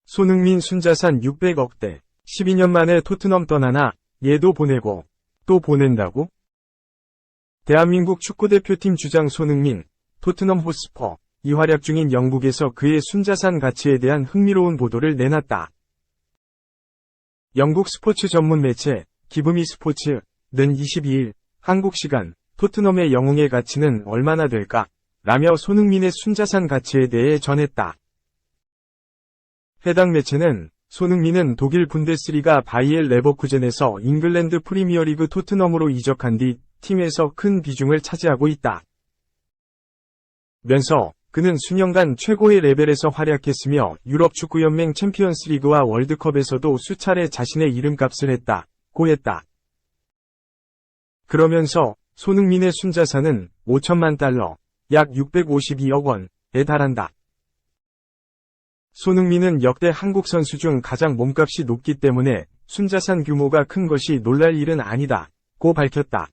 손흥민 순자산 600억대, 12년 만에 토트넘 떠나나 얘도 보내고 또 보낸다고? 대한민국 축구대표팀 주장 손흥민, 토트넘 호스퍼, 이활약 중인 영국에서 그의 순자산 가치에 대한 흥미로운 보도를 내놨다. 영국 스포츠 전문 매체 기브미 스포츠는 22일 한국 시간 토트넘의 영웅의 가치는 얼마나 될까? 라며 손흥민의 순자산 가치에 대해 전했다. 해당 매체는 손흥민은 독일 분데스리가 바이엘 레버쿠젠에서 잉글랜드 프리미어리그 토트넘으로 이적한 뒤 팀에서 큰 비중을 차지하고 있다. 면서 그는 수년간 최고의 레벨에서 활약했으며 유럽축구연맹 챔피언스리그와 월드컵에서도 수차례 자신의 이름값을 했다고 했다. 그러면서 손흥민의 순자산은 5천만 달러, 약 652억 원에 달한다. 손흥민은 역대 한국 선수 중 가장 몸값이 높기 때문에 순자산 규모가 큰 것이 놀랄 일은 아니다고 밝혔다.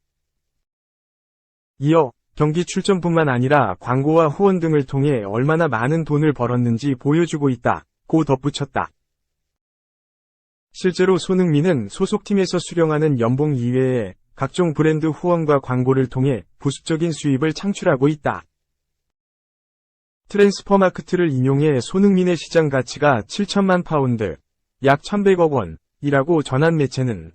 이어 경기 출전뿐만 아니라 광고와 후원 등을 통해 얼마나 많은 돈을 벌었는지 보여주고 있다고 덧붙였다. 실제로 손흥민은 소속팀에서 수령하는 연봉 이외에 각종 브랜드 후원과 광고를 통해 부수적인 수입을 창출하고 있다. 트랜스퍼마크트를 인용해 손흥민의 시장 가치가 7천만 파운드, 약 1100억 원이라고 전한 매체는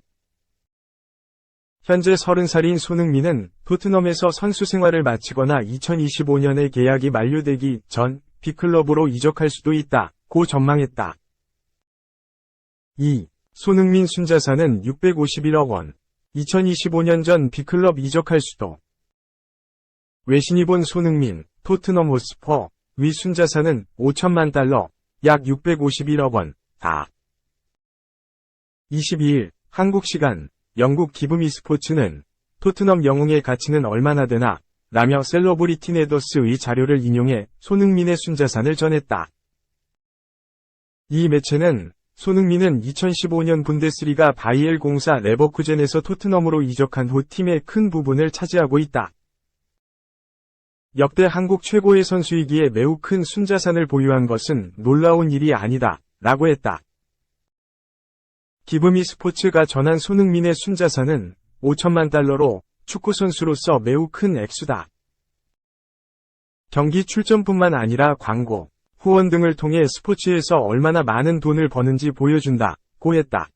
현재 30살인 손흥민은 토트넘에서 선수 생활을 마치거나 2025년에 계약이 만료되기 전 B클럽으로 이적할 수도 있다고 전망했다. 2. 손흥민 순자산은 651억 원. 2025년 전 B클럽 이적할 수도. 외신이 본 손흥민, 토트넘 호스퍼, 위 순자산은 5천만 달러, 약 651억 원, 다. 22일, 한국 시간, 영국 기브미 스포츠는 토트넘 영웅의 가치는 얼마나 되나, 라며 셀러브리티 네더스의 자료를 인용해 손흥민의 순자산을 전했다. 이 매체는 손흥민은 2015년 분데스리가 바이엘 공사 레버쿠젠에서 토트넘으로 이적한 후 팀의 큰 부분을 차지하고 있다. 역대 한국 최고의 선수이기에 매우 큰 순자산을 보유한 것은 놀라운 일이 아니다, 라고 했다. 기브미 스포츠가 전한 손흥민의 순자산은 5천만 달러로 축구선수로서 매우 큰 액수다. 경기 출전뿐만 아니라 광고, 후원 등을 통해 스포츠에서 얼마나 많은 돈을 버는지 보여준다고 했다.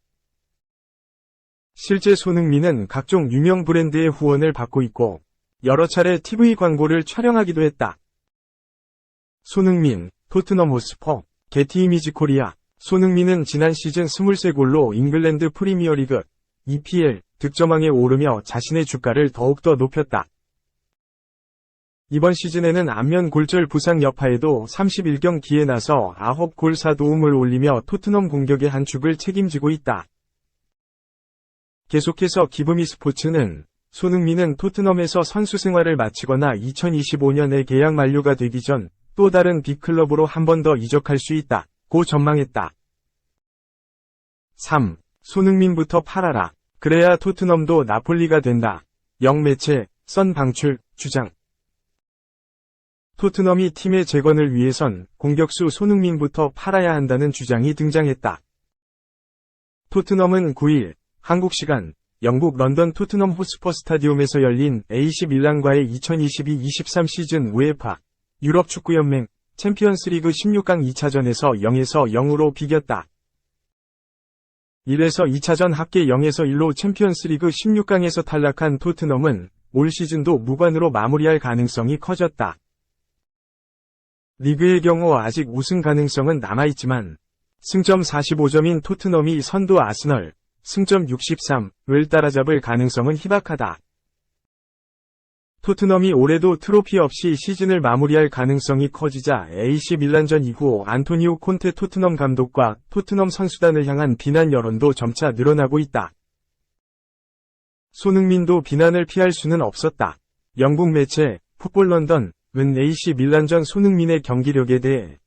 실제 손흥민은 각종 유명 브랜드의 후원을 받고 있고 여러 차례 TV 광고를 촬영하기도 했다. 손흥민, 토트넘 호스퍼, 게티 이미지 코리아. 손흥민은 지난 시즌 23골로 잉글랜드 프리미어리그, EPL, 득점왕에 오르며 자신의 주가를 더욱더 높였다. 이번 시즌에는 안면 골절 부상 여파에도 31경기에 나서 9골 4도움을 올리며 토트넘 공격의 한 축을 책임지고 있다. 계속해서 기브미 스포츠는 손흥민은 토트넘에서 선수 생활을 마치거나 2025년에 계약 만료가 되기 전 또 다른 B클럽으로 한 번 더 이적할 수 있다고 전망했다. 3. 손흥민부터 팔아라. 그래야 토트넘도 나폴리가 된다. 영매체, 선 방출, 주장. 토트넘이 팀의 재건을 위해선 공격수 손흥민부터 팔아야 한다는 주장이 등장했다. 토트넘은 9일, 한국 시간, 영국 런던 토트넘 호스퍼 스타디움에서 열린 AC 밀란과의 2022-23 시즌 우에파 유럽 축구연맹 챔피언스리그 16강 2차전에서 0에서 0으로 비겼다. 1에서 2차전 합계 0에서 1로 챔피언스리그 16강에서 탈락한 토트넘은 올 시즌도 무관으로 마무리할 가능성이 커졌다. 리그의 경우 아직 우승 가능성은 남아있지만 승점 45점인 토트넘이 선두 아스널, 승점 63을 따라잡을 가능성은 희박하다. 토트넘이 올해도 트로피 없이 시즌을 마무리할 가능성이 커지자 AC 밀란전 이후 안토니오 콘테 토트넘 감독과 토트넘 선수단을 향한 비난 여론도 점차 늘어나고 있다. 손흥민도 비난을 피할 수는 없었다. 영국 매체 풋볼 런던은 AC 밀란전 손흥민의 경기력에 대해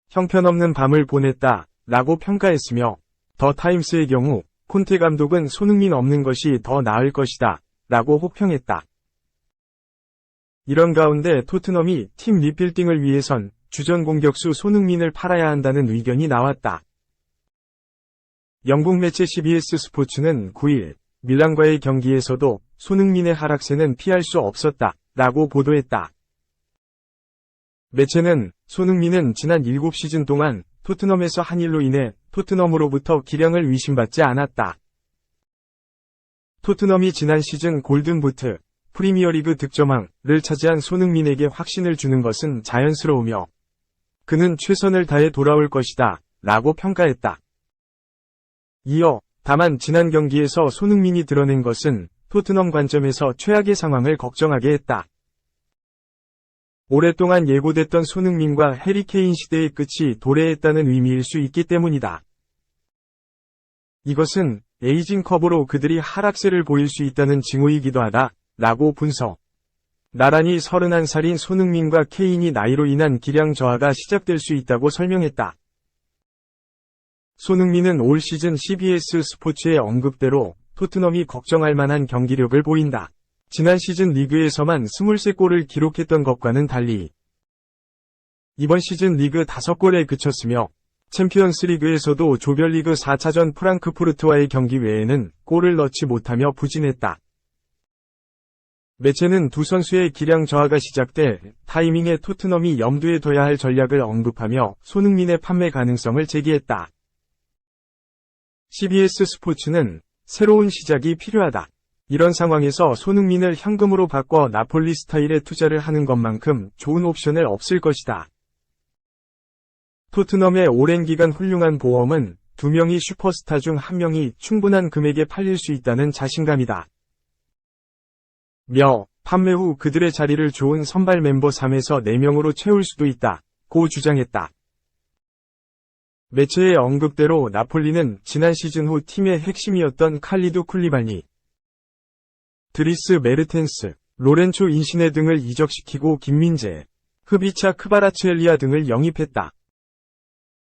형편없는 밤을 보냈다 라고 평가했으며 더 타임스의 경우 콘테 감독은 손흥민 없는 것이 더 나을 것이다 라고 혹평했다. 이런 가운데 토트넘이 팀 리빌딩을 위해선 주전 공격수 손흥민을 팔아야 한다는 의견이 나왔다. 영국 매체 CBS 스포츠는 9일 밀란과의 경기에서도 손흥민의 하락세는 피할 수 없었다 라고 보도했다. 매체는 손흥민은 지난 7시즌 동안 토트넘에서 한 일로 인해 토트넘으로부터 기량을 의심받지 않았다. 토트넘이 지난 시즌 골든부트, 프리미어리그 득점왕을 차지한 손흥민에게 확신을 주는 것은 자연스러우며 그는 최선을 다해 돌아올 것이다 라고 평가했다. 이어 다만 지난 경기에서 손흥민이 드러낸 것은 토트넘 관점에서 최악의 상황을 걱정하게 했다. 오랫동안 예고됐던 손흥민과 해리 케인 시대의 끝이 도래했다는 의미일 수 있기 때문이다. 이것은 에이징 커브로 그들이 하락세를 보일 수 있다는 징후이기도 하다 라고 분석. 나란히 31살인 손흥민과 케인이 나이로 인한 기량 저하가 시작될 수 있다고 설명했다. 손흥민은 올 시즌 CBS 스포츠의 언급대로 토트넘이 걱정할 만한 경기력을 보인다. 지난 시즌 리그에서만 23골을 기록했던 것과는 달리 이번 시즌 리그 5골에 그쳤으며 챔피언스 리그에서도 조별리그 4차전 프랑크푸르트와의 경기 외에는 골을 넣지 못하며 부진했다. 매체는 두 선수의 기량 저하가 시작될 타이밍에 토트넘이 염두에 둬야 할 전략을 언급하며 손흥민의 판매 가능성을 제기했다. CBS 스포츠는 새로운 시작이 필요하다. 이런 상황에서 손흥민을 현금으로 바꿔 나폴리 스타일의 투자를 하는 것만큼 좋은 옵션은 없을 것이다. 토트넘의 오랜 기간 훌륭한 보험은 2명이 슈퍼스타 중 1명이 충분한 금액에 팔릴 수 있다는 자신감이다. 며 판매 후 그들의 자리를 좋은 선발 멤버 3에서 4명으로 채울 수도 있다. 고 주장했다. 매체의 언급대로 나폴리는 지난 시즌 후 팀의 핵심이었던 칼리두 쿨리발리, 드리스 메르텐스, 로렌초 인시네 등을 이적시키고 김민재, 흐비차 크바라츠엘리아 등을 영입했다.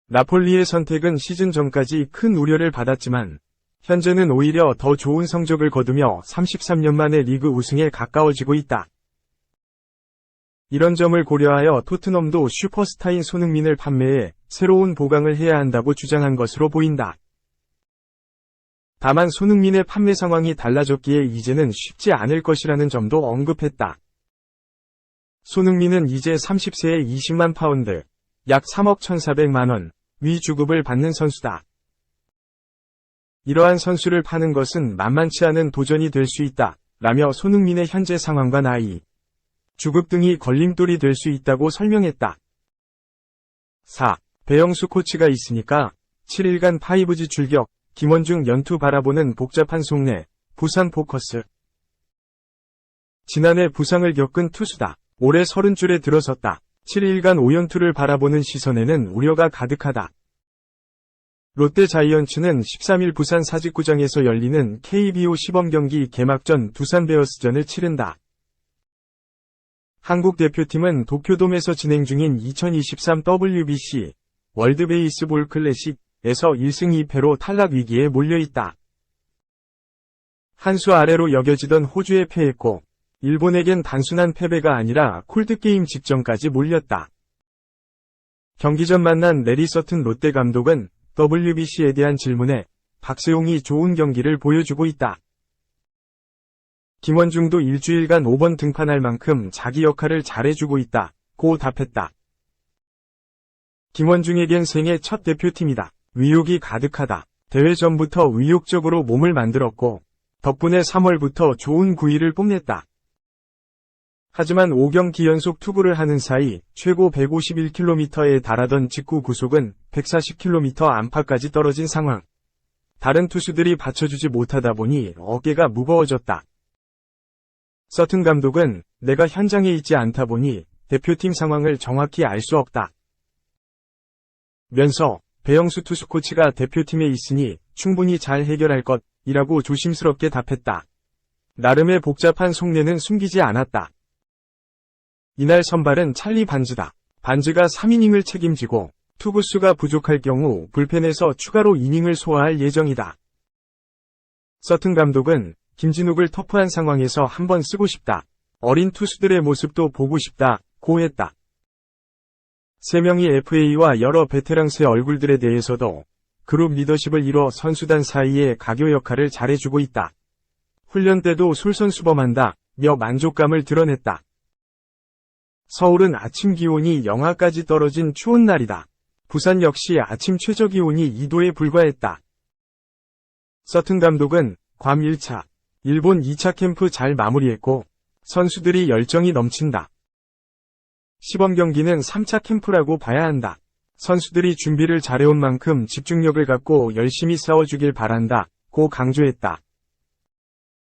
나폴리의 선택은 시즌 전까지 큰 우려를 받았지만 현재는 오히려 더 좋은 성적을 거두며 33년 만에 리그 우승에 가까워지고 있다. 이런 점을 고려하여 토트넘도 슈퍼스타인 손흥민을 판매해 새로운 보강을 해야 한다고 주장한 것으로 보인다. 다만 손흥민의 판매 상황이 달라졌기에 이제는 쉽지 않을 것이라는 점도 언급했다. 손흥민은 이제 30세에 20만 파운드, 약 3억 1,400만 원, 위 주급을 받는 선수다. 이러한 선수를 파는 것은 만만치 않은 도전이 될 수 있다. 라며 손흥민의 현재 상황과 나이, 주급 등이 걸림돌이 될 수 있다고 설명했다. 4. 배영수 코치가 있으니까 7일간 5G 출격, 김원중 연투 바라보는 복잡한 속내, 부산 포커스. 지난해 부상을 겪은 투수다. 올해 30줄에 들어섰다. 7일간 5연투를 바라보는 시선에는 우려가 가득하다. 롯데 자이언츠는 13일 부산 사직구장에서 열리는 KBO 시범경기 개막전 두산 베어스전을 치른다. 한국 대표팀은 도쿄돔에서 진행 중인 2023 WBC 월드 베이스볼 클래식에서 1승 2패로 탈락 위기에 몰려있다. 한 수 아래로 여겨지던 호주에 패했고 일본에겐 단순한 패배가 아니라 콜드게임 직전까지 몰렸다. 경기 전 만난 레리 서튼 롯데 감독은 WBC에 대한 질문에 박세웅이 좋은 경기를 보여주고 있다. 김원중도 일주일간 5번 등판할 만큼 자기 역할을 잘해주고 있다. 고 답했다. 김원중에겐 생애 첫 대표팀이다. 의욕이 가득하다. 대회 전부터 의욕적으로 몸을 만들었고 덕분에 3월부터 좋은 구위를 뽐냈다. 하지만 5경기 연속 투구를 하는 사이 최고 151km에 달하던 직구 구속은 140km 안팎까지 떨어진 상황. 다른 투수들이 받쳐주지 못하다 보니 어깨가 무거워졌다. 서튼 감독은 내가 현장에 있지 않다 보니 대표팀 상황을 정확히 알 수 없다. 면서 배영수 투수 코치가 대표팀에 있으니 충분히 잘 해결할 것이라고 조심스럽게 답했다. 나름의 복잡한 속내는 숨기지 않았다. 이날 선발은 찰리 반즈다. 반즈가 3이닝을 책임지고 투구수가 부족할 경우 불펜에서 추가로 이닝을 소화할 예정이다. 서튼 감독은 김진욱을 터프한 상황에서 한번 쓰고 싶다. 어린 투수들의 모습도 보고 싶다, 고 했다. 3명의 FA와 여러 베테랑스의 얼굴들에 대해서도 그룹 리더십을 이뤄 선수단 사이의 가교 역할을 잘해주고 있다. 훈련 때도 솔선수범한다, 며 만족감을 드러냈다. 서울은 아침 기온이 영하까지 떨어진 추운 날이다. 부산 역시 아침 최저기온이 2도에 불과했다. 서튼 감독은 괌 1차, 일본 2차 캠프 잘 마무리했고 선수들이 열정이 넘친다. 시범 경기는 3차 캠프라고 봐야 한다. 선수들이 준비를 잘해온 만큼 집중력을 갖고 열심히 싸워주길 바란다, 고 강조했다.